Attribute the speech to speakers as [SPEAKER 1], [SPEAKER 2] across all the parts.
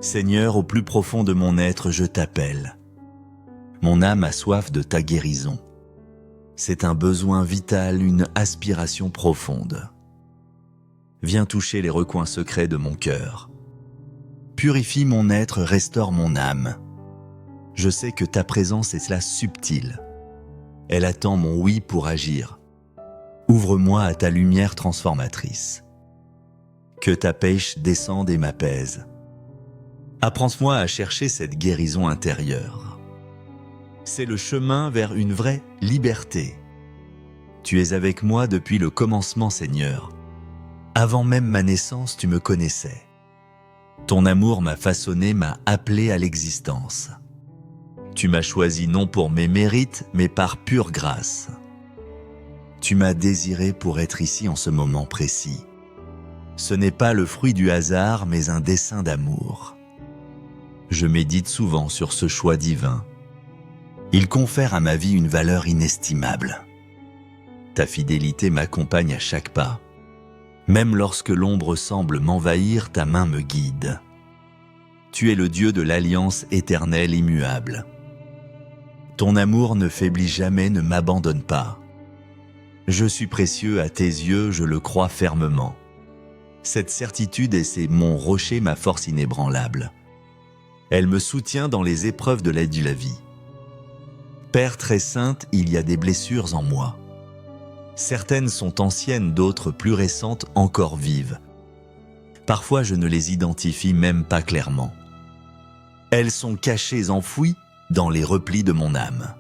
[SPEAKER 1] Seigneur, au plus profond de mon être, je t'appelle. Mon âme a soif de ta guérison. C'est un besoin vital, une aspiration profonde. Viens toucher les recoins secrets de mon cœur. Purifie mon être, restaure mon âme. Je sais que ta présence est là subtile. Elle attend mon oui pour agir. Ouvre-moi à ta lumière transformatrice. Que ta pêche descende et m'apaise. Apprends-moi à chercher cette guérison intérieure. C'est le chemin vers une vraie liberté. Tu es avec moi depuis le commencement, Seigneur. Avant même ma naissance, tu me connaissais. Ton amour m'a façonné, m'a appelé à l'existence. Tu m'as choisi non pour mes mérites, mais par pure grâce. Tu m'as désiré pour être ici en ce moment précis. Ce n'est pas le fruit du hasard, mais un dessein d'amour. Je médite souvent sur ce choix divin. Il confère à ma vie une valeur inestimable. Ta fidélité m'accompagne à chaque pas. Même lorsque l'ombre semble m'envahir, ta main me guide. Tu es le Dieu de l'alliance éternelle immuable. Ton amour ne faiblit jamais, ne m'abandonne pas. Je suis précieux à tes yeux, je le crois fermement. Cette certitude est mon rocher, ma force inébranlable. Elle me soutient dans les épreuves de la vie. Père très sainte, il y a des blessures en moi. Certaines sont anciennes, d'autres plus récentes, encore vives. Parfois, je ne les identifie même pas clairement. Elles sont cachées, enfouies dans les replis de mon âme.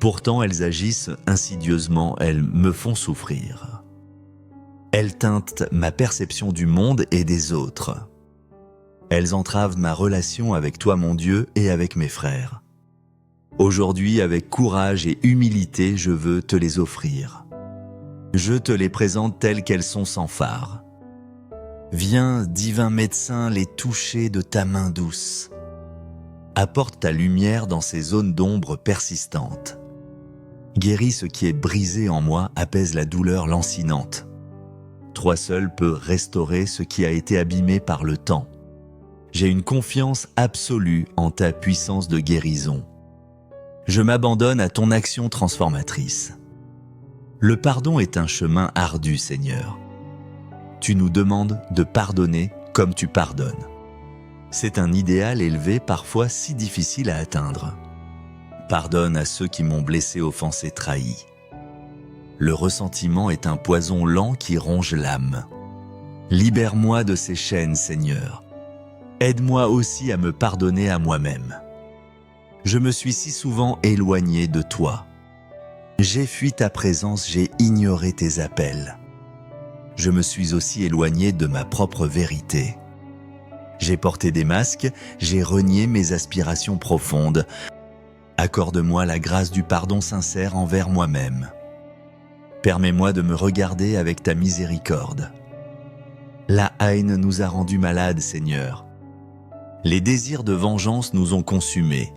[SPEAKER 1] Pourtant, elles agissent insidieusement, elles me font souffrir. Elles teintent ma perception du monde et des autres. Elles entravent ma relation avec toi, mon Dieu, et avec mes frères. Aujourd'hui, avec courage et humilité, je veux te les offrir. Je te les présente telles qu'elles sont sans fard. Viens, divin médecin, les toucher de ta main douce. Apporte ta lumière dans ces zones d'ombre persistantes. Guéris ce qui est brisé en moi, apaise la douleur lancinante. Toi seul peux restaurer ce qui a été abîmé par le temps. J'ai une confiance absolue en ta puissance de guérison. Je m'abandonne à ton action transformatrice. Le pardon est un chemin ardu, Seigneur. Tu nous demandes de pardonner comme tu pardonnes. C'est un idéal élevé, parfois si difficile à atteindre. Pardonne à ceux qui m'ont blessé, offensé, trahi. Le ressentiment est un poison lent qui ronge l'âme. Libère-moi de ces chaînes, Seigneur. Aide-moi aussi à me pardonner à moi-même. Je me suis si souvent éloigné de toi. J'ai fui ta présence, j'ai ignoré tes appels. Je me suis aussi éloigné de ma propre vérité. J'ai porté des masques, j'ai renié mes aspirations profondes. Accorde-moi la grâce du pardon sincère envers moi-même. Permets-moi de me regarder avec ta miséricorde. La haine nous a rendus malades, Seigneur. Les désirs de vengeance nous ont consumés.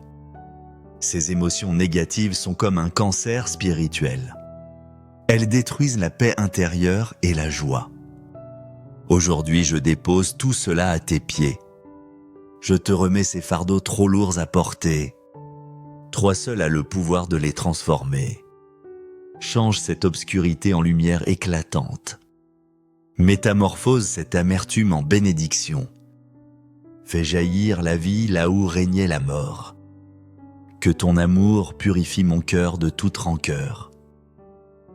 [SPEAKER 1] Ces émotions négatives sont comme un cancer spirituel. Elles détruisent la paix intérieure et la joie. Aujourd'hui, je dépose tout cela à tes pieds. Je te remets ces fardeaux trop lourds à porter. Toi seul as le pouvoir de les transformer. Change cette obscurité en lumière éclatante. Métamorphose cette amertume en bénédiction. Fais jaillir la vie là où régnait la mort. Que ton amour purifie mon cœur de toute rancœur.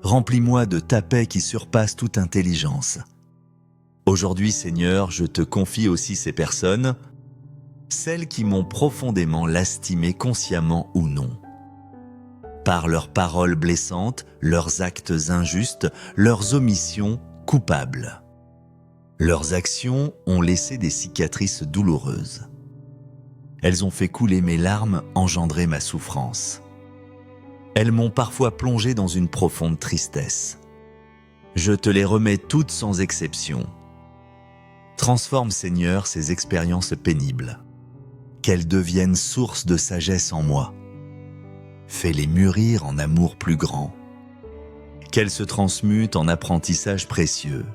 [SPEAKER 1] Remplis-moi de ta paix qui surpasse toute intelligence. Aujourd'hui, Seigneur, je te confie aussi ces personnes, celles qui m'ont profondément lastimé consciemment ou non. Par leurs paroles blessantes, leurs actes injustes, leurs omissions coupables. Leurs actions ont laissé des cicatrices douloureuses. Elles ont fait couler mes larmes, engendré ma souffrance. Elles m'ont parfois plongé dans une profonde tristesse. Je te les remets toutes sans exception. Transforme, Seigneur, ces expériences pénibles. Qu'elles deviennent source de sagesse en moi. Fais-les mûrir en amour plus grand. Qu'elles se transmutent en apprentissage précieux.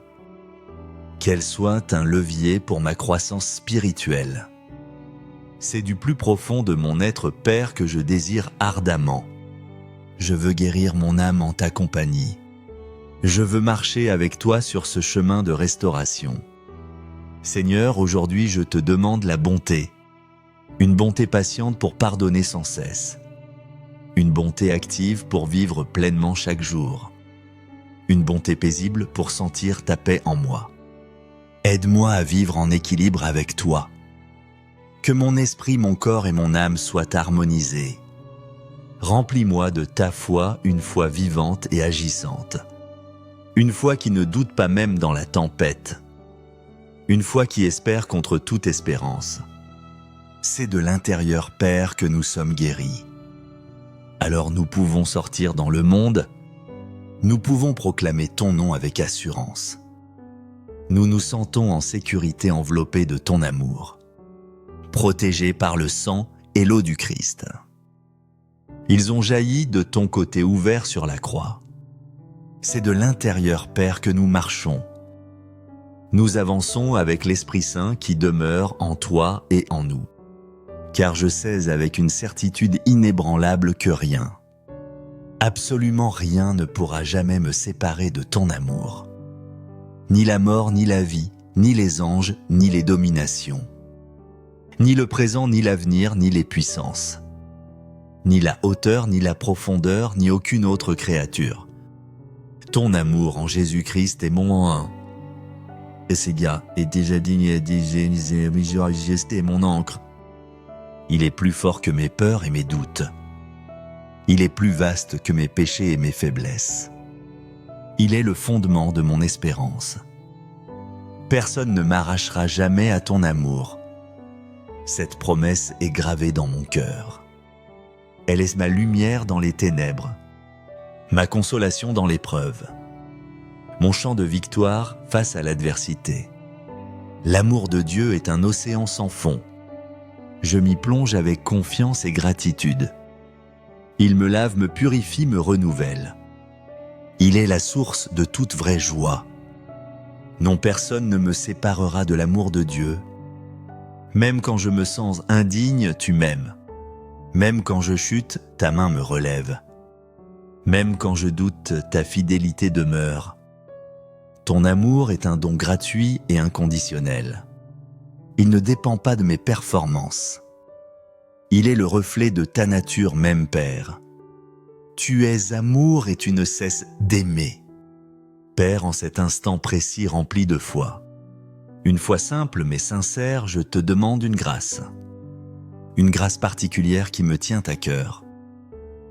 [SPEAKER 1] Qu'elles soient un levier pour ma croissance spirituelle. C'est du plus profond de mon être, Père, que je désire ardemment. Je veux guérir mon âme en ta compagnie. Je veux marcher avec toi sur ce chemin de restauration. Seigneur, aujourd'hui je te demande la bonté. Une bonté patiente pour pardonner sans cesse. Une bonté active pour vivre pleinement chaque jour. Une bonté paisible pour sentir ta paix en moi. Aide-moi à vivre en équilibre avec toi. Que mon esprit, mon corps et mon âme soient harmonisés. Remplis-moi de ta foi, une foi vivante et agissante. Une foi qui ne doute pas même dans la tempête. Une foi qui espère contre toute espérance. C'est de l'intérieur, Père, que nous sommes guéris. Alors nous pouvons sortir dans le monde, nous pouvons proclamer ton nom avec assurance. Nous nous sentons en sécurité enveloppés de ton amour, protégés par le sang et l'eau du Christ. Ils ont jailli de ton côté ouvert sur la croix. C'est de l'intérieur, Père, que nous marchons. Nous avançons avec l'Esprit Saint qui demeure en toi et en nous. Car je sais avec une certitude inébranlable que rien, absolument rien ne pourra jamais me séparer de ton amour. Ni la mort, ni la vie, ni les anges, ni les dominations. Ni le présent, ni l'avenir, ni les puissances. Ni la hauteur, ni la profondeur, ni aucune autre créature. Ton amour en Jésus-Christ est mon est mon encre. Il est plus fort que mes peurs et mes doutes. Il est plus vaste que mes péchés et mes faiblesses. Il est le fondement de mon espérance. Personne ne m'arrachera jamais à ton amour. Cette promesse est gravée dans mon cœur. Elle est ma lumière dans les ténèbres, ma consolation dans l'épreuve, mon chant de victoire face à l'adversité. L'amour de Dieu est un océan sans fond. Je m'y plonge avec confiance et gratitude. Il me lave, me purifie, me renouvelle. Il est la source de toute vraie joie. Non, personne ne me séparera de l'amour de Dieu. Même quand je me sens indigne, tu m'aimes. Même quand je chute, ta main me relève. Même quand je doute, ta fidélité demeure. Ton amour est un don gratuit et inconditionnel. Il ne dépend pas de mes performances. Il est le reflet de ta nature même, Père. Tu es amour et tu ne cesses d'aimer. Père, en cet instant précis rempli de foi, une foi simple mais sincère, je te demande une grâce particulière qui me tient à cœur.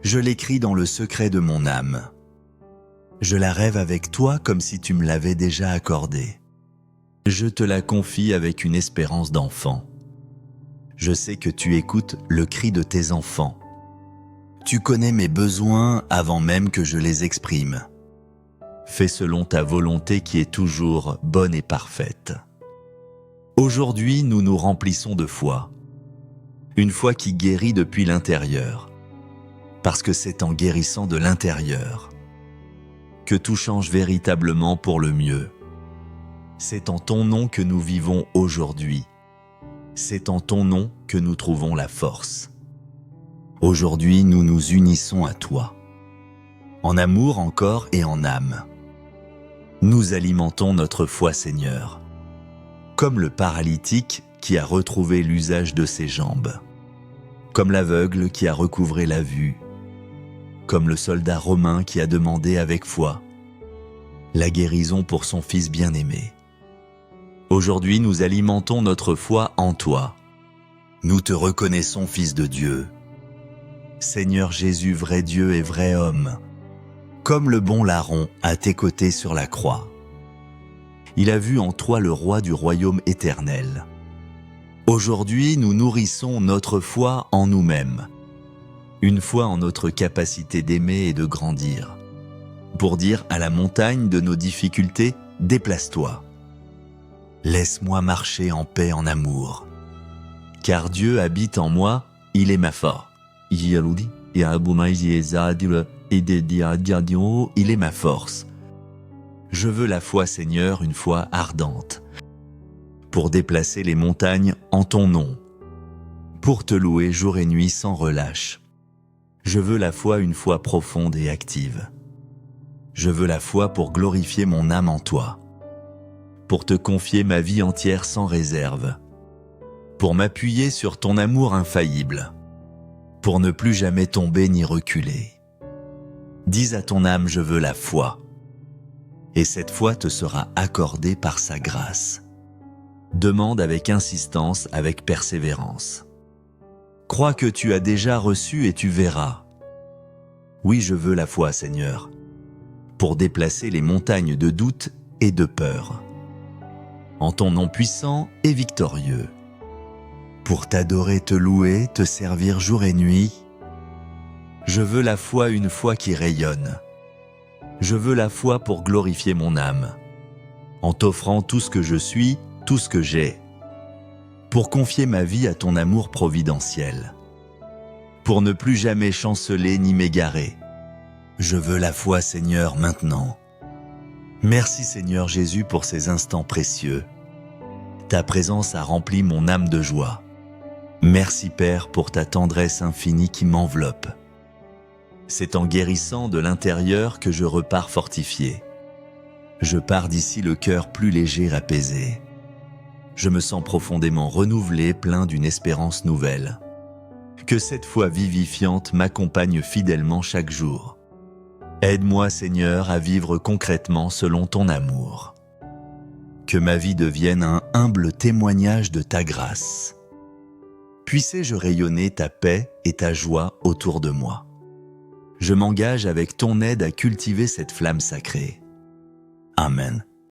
[SPEAKER 1] Je l'écris dans le secret de mon âme. Je la rêve avec toi comme si tu me l'avais déjà accordée. Je te la confie avec une espérance d'enfant. Je sais que tu écoutes le cri de tes enfants. Tu connais mes besoins avant même que je les exprime. Fais selon ta volonté qui est toujours bonne et parfaite. Aujourd'hui, nous nous remplissons de foi. Une foi qui guérit depuis l'intérieur. Parce que c'est en guérissant de l'intérieur que tout change véritablement pour le mieux. C'est en ton nom que nous vivons aujourd'hui. C'est en ton nom que nous trouvons la force. Aujourd'hui, nous nous unissons à toi. En amour, en corps et en âme. Nous alimentons notre foi, Seigneur. Comme le paralytique qui a retrouvé l'usage de ses jambes. Comme l'aveugle qui a recouvré la vue. Comme le soldat romain qui a demandé avec foi la guérison pour son fils bien-aimé. Aujourd'hui, nous alimentons notre foi en toi. Nous te reconnaissons, Fils de Dieu. Seigneur Jésus, vrai Dieu et vrai homme, comme le bon larron à tes côtés sur la croix. Il a vu en toi le roi du royaume éternel. Aujourd'hui, nous nourrissons notre foi en nous-mêmes, une foi en notre capacité d'aimer et de grandir, pour dire à la montagne de nos difficultés, déplace-toi. Laisse-moi marcher en paix, en amour. Car Dieu habite en moi, il est ma force. Il est ma force. Je veux la foi, Seigneur, une foi ardente, pour déplacer les montagnes en ton nom, pour te louer jour et nuit sans relâche. Je veux la foi, une foi profonde et active. Je veux la foi pour glorifier mon âme en toi, pour te confier ma vie entière sans réserve, pour m'appuyer sur ton amour infaillible, pour ne plus jamais tomber ni reculer. Dis à ton âme, je veux la foi, et cette foi te sera accordée par sa grâce. Demande avec insistance, avec persévérance. Crois que tu as déjà reçu et tu verras. Oui, je veux la foi, Seigneur, pour déplacer les montagnes de doute et de peur. En ton nom puissant et victorieux, pour t'adorer, te louer, te servir jour et nuit. Je veux la foi, une foi qui rayonne. Je veux la foi pour glorifier mon âme, en t'offrant tout ce que je suis, tout ce que j'ai, pour confier ma vie à ton amour providentiel, pour ne plus jamais chanceler ni m'égarer. Je veux la foi, Seigneur, maintenant. Merci, Seigneur Jésus, pour ces instants précieux. Ta présence a rempli mon âme de joie. Merci, Père, pour ta tendresse infinie qui m'enveloppe. C'est en guérissant de l'intérieur que je repars fortifié. Je pars d'ici le cœur plus léger, apaisé. Je me sens profondément renouvelé, plein d'une espérance nouvelle. Que cette foi vivifiante m'accompagne fidèlement chaque jour. Aide-moi, Seigneur, à vivre concrètement selon ton amour. Que ma vie devienne un humble témoignage de ta grâce. Puissé-je rayonner ta paix et ta joie autour de moi. Je m'engage avec ton aide à cultiver cette flamme sacrée. Amen.